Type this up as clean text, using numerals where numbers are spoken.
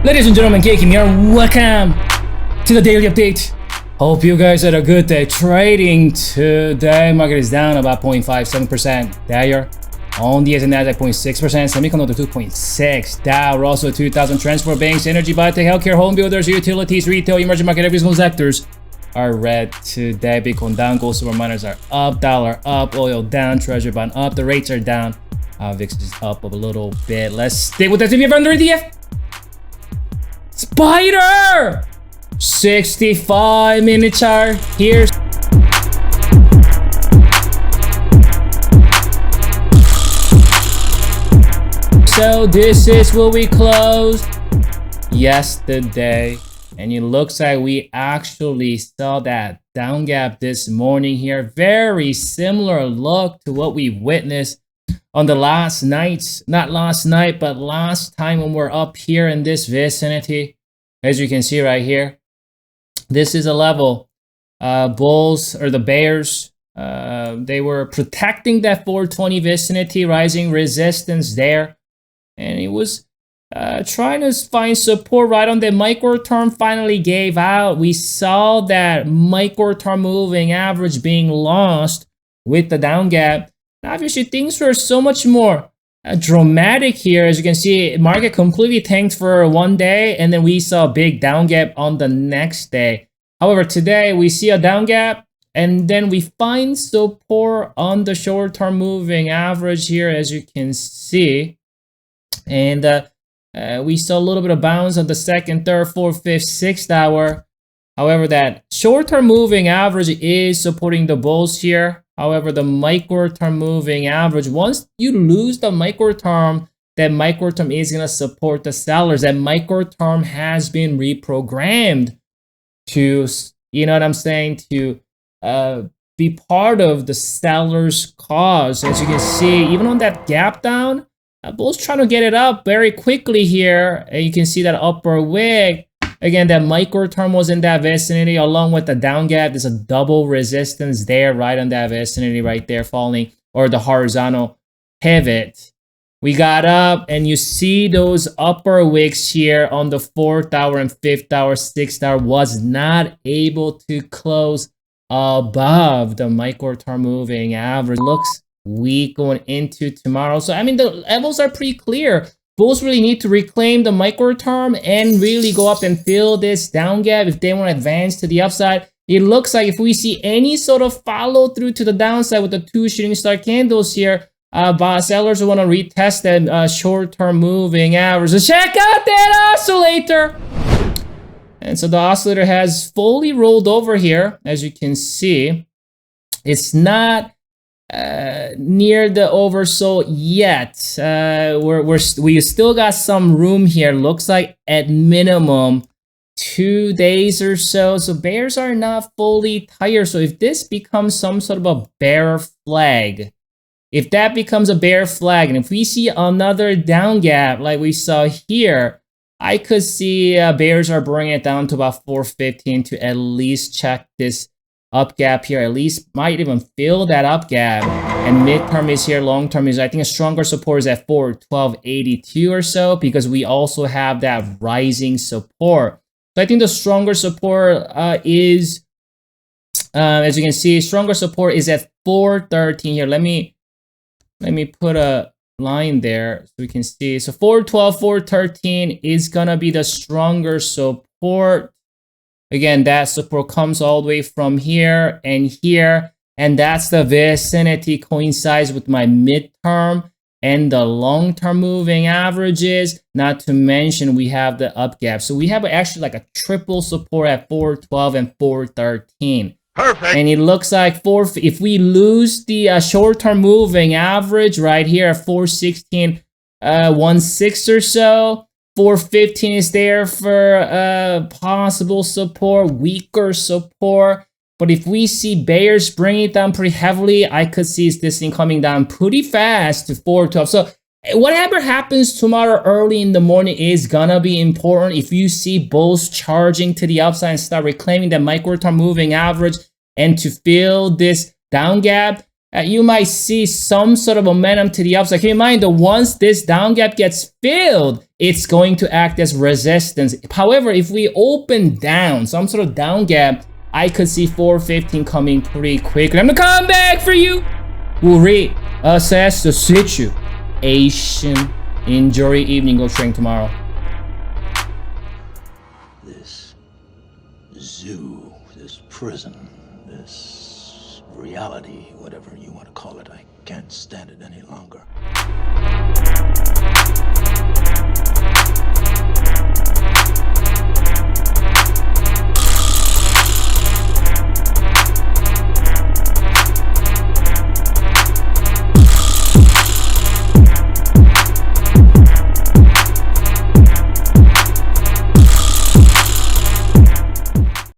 Ladies and gentlemen, Kim here. Welcome to the daily update. Hope you guys had a good day trading today. Market is down about 0.57%. There on the S&P 0.6%, semiconductor 2.6%, Dow, Russell 2000, transport, banks, energy, biotech, healthcare, home builders, utilities, retail, emerging market, every single sectors are red today. Bitcoin down, gold, silver miners are up, dollar up, oil down, treasury bond up, the rates are down. VIX is up a little bit. Let's stay with S&P 500 ETF. Spider! 65-minute chart here. So this is what we closed yesterday, and it looks like we actually saw that down gap this morning here. Very similar look to what we witnessed on the last nights, not last night, but last time when we're up here in this vicinity. As you can see right here, this is a level. Bulls or the bears, they were protecting that 420 vicinity, rising resistance there. And it was trying to find support right on the micro term, finally gave out. We saw that micro term moving average being lost with the down gap. Obviously, things were so much more dramatic here. As you can see, market completely tanked for one day, and then we saw a big down gap on the next day. However, today we see a down gap, and then we find support on the short-term moving average here, as you can see. And we saw a little bit of bounce on the second, third, fourth, fifth, sixth hour. However, that short-term moving average is supporting the bulls here. However, the micro-term moving average, once you lose the micro-term, that micro-term is going to support the sellers. That micro-term has been reprogrammed to, you know what I'm saying, to be part of the seller's cause. As you can see, even on that gap down, bulls trying to get it up very quickly here. And you can see that upper wick. Again, that micro term was in that vicinity along with the down gap. There's a double resistance there, right on that vicinity right there, falling, or the horizontal pivot. We got up, and you see those upper wicks here on the 4th hour and 5th hour, 6th hour was not able to close above the micro term moving average. Looks weak going into tomorrow. So, I mean, the levels are pretty clear. Bulls really need to reclaim the micro term and really go up and fill this down gap if they want to advance to the upside. It looks like if we see any sort of follow through to the downside with the two shooting star candles here, sellers will want to retest that short-term moving average. So check out that oscillator. And so the oscillator has fully rolled over here, as you can see. It's not near the oversold yet. We still got some room here. Looks like at minimum 2 days or so. So bears are not fully tired. So if this becomes some sort of a bear flag, if that becomes a bear flag, and if we see another down gap like we saw here, I could see bears are bringing it down to about 415 to at least check this up gap here, at least might even fill that up gap. And midterm is here, long term is, I think a stronger support is at 412.82 or so, because we also have that rising support. So I think the stronger support is, as you can see, stronger support is at 413 here. Let me put a line there so we can see. So 412, 413 is gonna be the stronger support. Again, that support comes all the way from here and here, and that's the vicinity coincides with my midterm and the long-term moving averages, not to mention we have the up gap. So we have actually like a triple support at 412 and 413. Perfect. And it looks like if we lose the short-term moving average right here at 416.16 or so, 415 is there for possible support, weaker support. But if we see bears bring it down pretty heavily, I could see this thing coming down pretty fast to 412. So whatever happens tomorrow early in the morning is gonna be important. If you see bulls charging to the upside and start reclaiming that micro-term moving average and to fill this down gap, you might see some sort of momentum to the upside. Keep in mind that once this down gap gets filled, it's going to act as resistance. However, if we open down, some sort of down gap, I could see 415 coming pretty quickly. I'm gonna come back for you. We'll reassess the situation. Enjoy your evening. Go train tomorrow. This zoo, this prison, this reality, whatever you want to call it, I can't stand it any longer.